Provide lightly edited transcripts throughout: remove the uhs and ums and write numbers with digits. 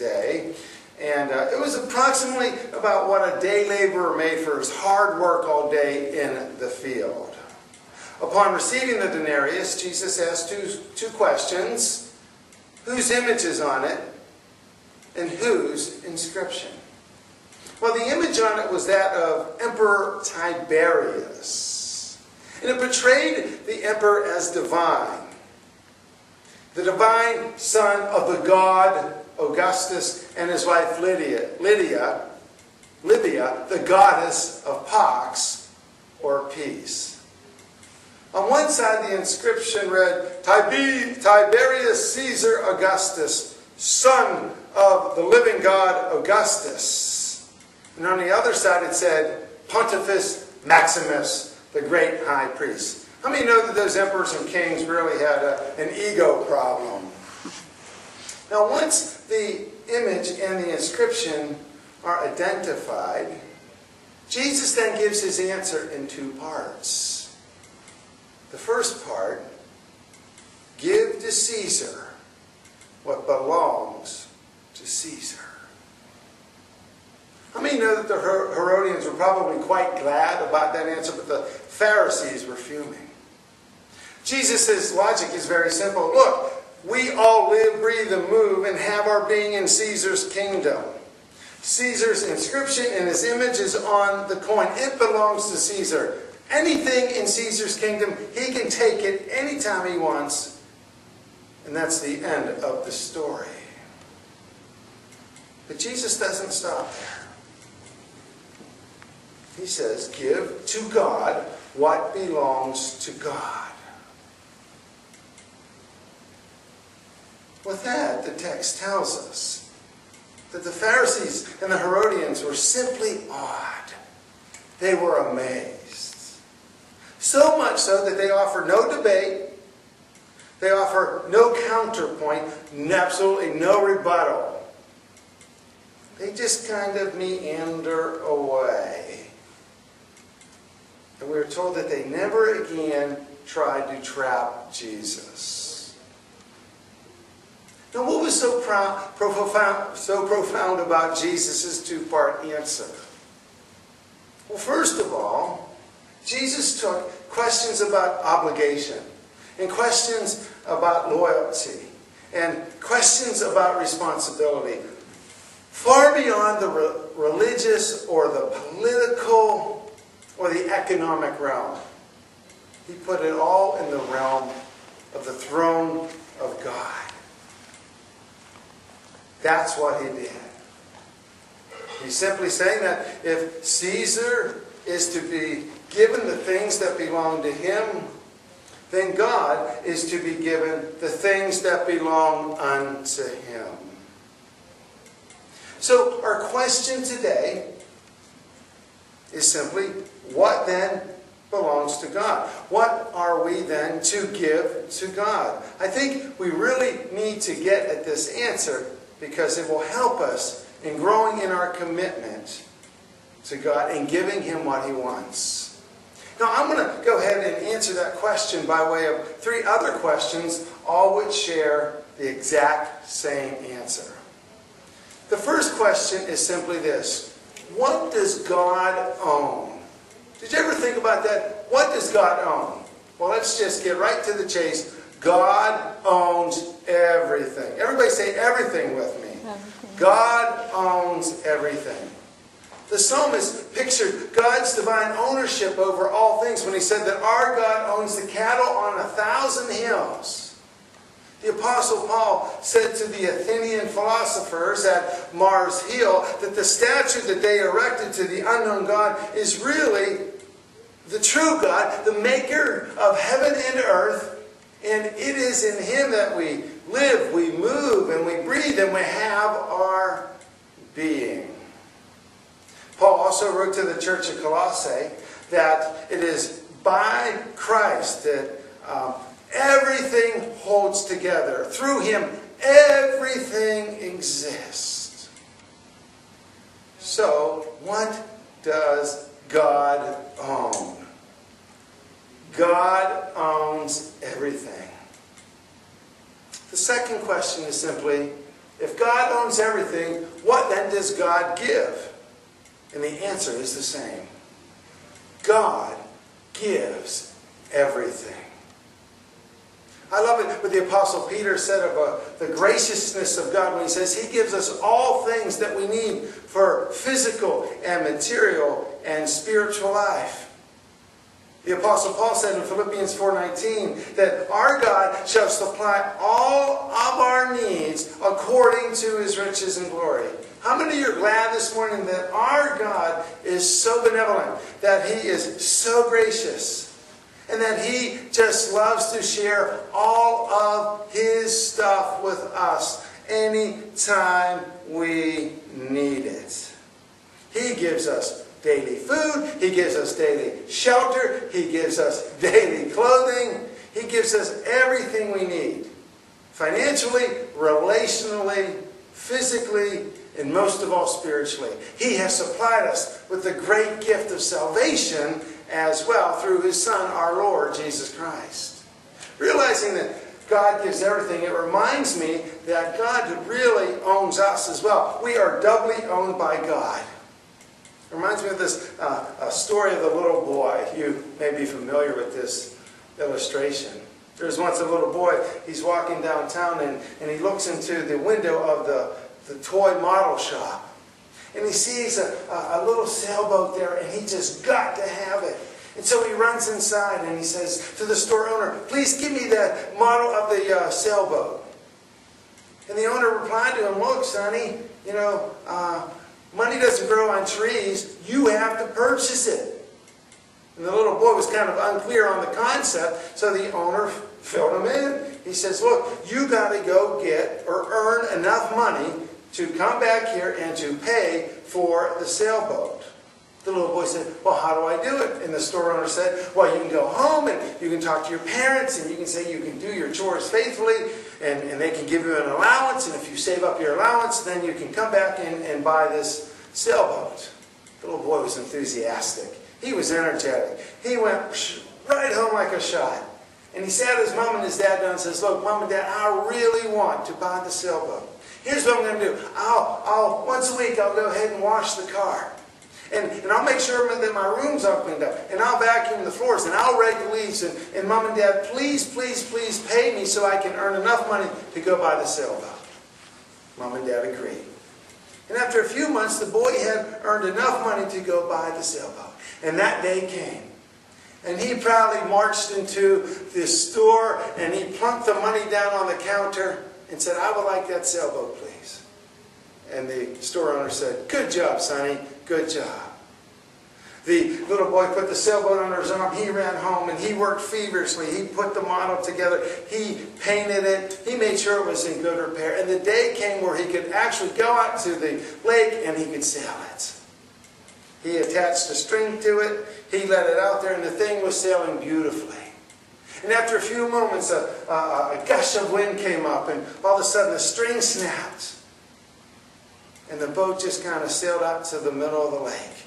day. And it was approximately about what a day laborer made for his hard work all day in the field. Upon receiving the denarius, Jesus asked two questions. Whose image is on it? And whose inscription? Well, the image on it was that of Emperor Tiberius. And it portrayed the emperor as divine. The divine son of the god Augustus and his wife Livia, the goddess of pax, or peace. On one side, the inscription read, Tiberius Caesar Augustus, son of the living god Augustus. And on the other side, it said, Pontifex Maximus, the great high priest. How many know that those emperors and kings really had an ego problem? Now, once the image and the inscription are identified, Jesus then gives his answer in two parts. The first part, give to Caesar what belongs to Caesar. How many know that the Herodians were probably quite glad about that answer, but the Pharisees were fuming? Jesus' logic is very simple. Look, we all live, breathe, and move, and have our being in Caesar's kingdom. Caesar's inscription and his image is on the coin. It belongs to Caesar. Anything in Caesar's kingdom, he can take it anytime he wants. And that's the end of the story. But Jesus doesn't stop there. He says, give to God what belongs to God. With that, the text tells us that the Pharisees and the Herodians were simply awed. They were amazed. So much so that they offer no debate, they offer no counterpoint, absolutely no rebuttal. They just kind of meander away. And we're told that they never again tried to trap Jesus. Now, what was so profound about Jesus' two-part answer? Well, first of all, Jesus took questions about obligation, and questions about loyalty, and questions about responsibility, far beyond the religious or the political or the economic realm. He put it all in the realm of the throne of God. That's what he did. He's simply saying that if Caesar is to be given the things that belong to him, then God is to be given the things that belong unto him. So our question today is simply, what then belongs to God? What are we then to give to God? I think we really need to get at this answer, because it will help us in growing in our commitment to God and giving him what he wants. Now, I'm going to go ahead and answer that question by way of three other questions, all which share the exact same answer. The first question is simply this: what does God own? Did you ever think about that? What does God own? Well, let's just get right to the chase. God owns everything. Everybody say everything with me. Everything. God owns everything. The psalmist pictured God's divine ownership over all things when he said that our God owns the cattle on 1,000 hills. The Apostle Paul said to the Athenian philosophers at Mars Hill that the statue that they erected to the unknown God is really the true God, the maker of heaven and earth. And it is in him that we live, we move, and we breathe, and we have our being. Paul also wrote to the church of Colossae that it is by Christ that everything holds together. Through him, everything exists. So, what does God own? God owns everything. The second question is simply, If God owns everything, what then does God give? And the answer is the same. God gives everything. I love it what the Apostle Peter said of the graciousness of God when he says He gives us all things that we need for physical and material and spiritual life. The Apostle Paul said in Philippians 4:19 that our God shall supply all of our needs according to His riches and glory. How many of you are glad this morning that our God is so benevolent, that He is so gracious, and that He just loves to share all of His stuff with us anytime we need it? He gives us daily food. He gives us daily shelter. He gives us daily clothing. He gives us everything we need. Financially, relationally, physically, and most of all spiritually. He has supplied us with the great gift of salvation as well through His Son, our Lord, Jesus Christ. Realizing that God gives everything, it reminds me that God really owns us as well. We are doubly owned by God. It reminds me of this story of the little boy. You may be familiar with this illustration. There was once a little boy, he's walking downtown and he looks into the window of the toy model shop. And he sees a little sailboat there and he just got to have it. And so he runs inside and he says to the store owner, "Please give me that model of the sailboat." And the owner replied to him, "Look, sonny, money doesn't grow on trees. You have to purchase it." And the little boy was kind of unclear on the concept, so the owner filled him in. He says, "Look, you got to go get or earn enough money to come back here and to pay for the sailboat." The little boy said, "Well, how do I do it?" And the store owner said, "Well, you can go home and you can talk to your parents and you can say you can do your chores faithfully and they can give you an allowance. And if you save up your allowance, then you can come back and buy this sailboat." The little boy was enthusiastic. He was energetic. He went right home like a shot. And he sat his mom and his dad down and says, "Look, Mom and Dad, I really want to buy the sailboat. Here's what I'm going to do. I'll once a week I'll go ahead and wash the car. And I'll make sure that my room's all cleaned up. And I'll vacuum the floors. And I'll rake the leaves. And Mom and Dad, please, please, please pay me so I can earn enough money to go buy the sailboat." Mom and Dad agreed. And after a few months, the boy had earned enough money to go buy the sailboat. And that day came. And he proudly marched into the store and he plunked the money down on the counter and said, "I would like that sailboat, please." And the store owner said, "Good job, sonny. Good job." The little boy put the sailboat under his arm. He ran home and he worked feverishly. He put the model together. He painted it. He made sure it was in good repair. And the day came where he could actually go out to the lake and he could sail it. He attached a string to it. He let it out there and the thing was sailing beautifully. And after a few moments, a gush of wind came up and all of a sudden the string snapped. And the boat just kind of sailed out to the middle of the lake.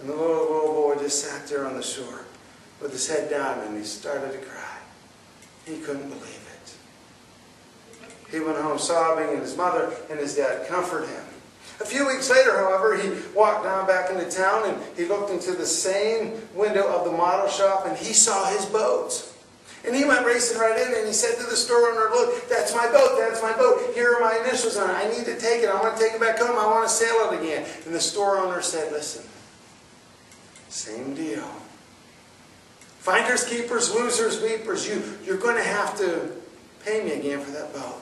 And the little boy just sat there on the shore with his head down and he started to cry. He couldn't believe it. He went home sobbing and his mother and his dad comforted him. A few weeks later, however, he walked down back into town and he looked into the same window of the model shop and he saw his boat. And he went racing right in and he said to the store owner, "Look, that's my boat, that's my boat. Here are my initials on it. I need to take it. I want to take it back home. I want to sail it again." And the store owner said, "Listen, same deal. Finders, keepers, losers, weepers. You're going to have to pay me again for that boat."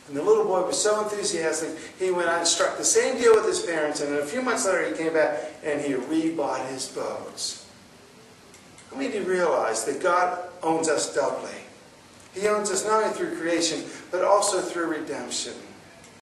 And the little boy was so enthusiastic, he went out and struck the same deal with his parents. And then a few months later, he came back and he rebought his boats. How many of you realize that God owns us doubly? He owns us not only through creation, but also through redemption.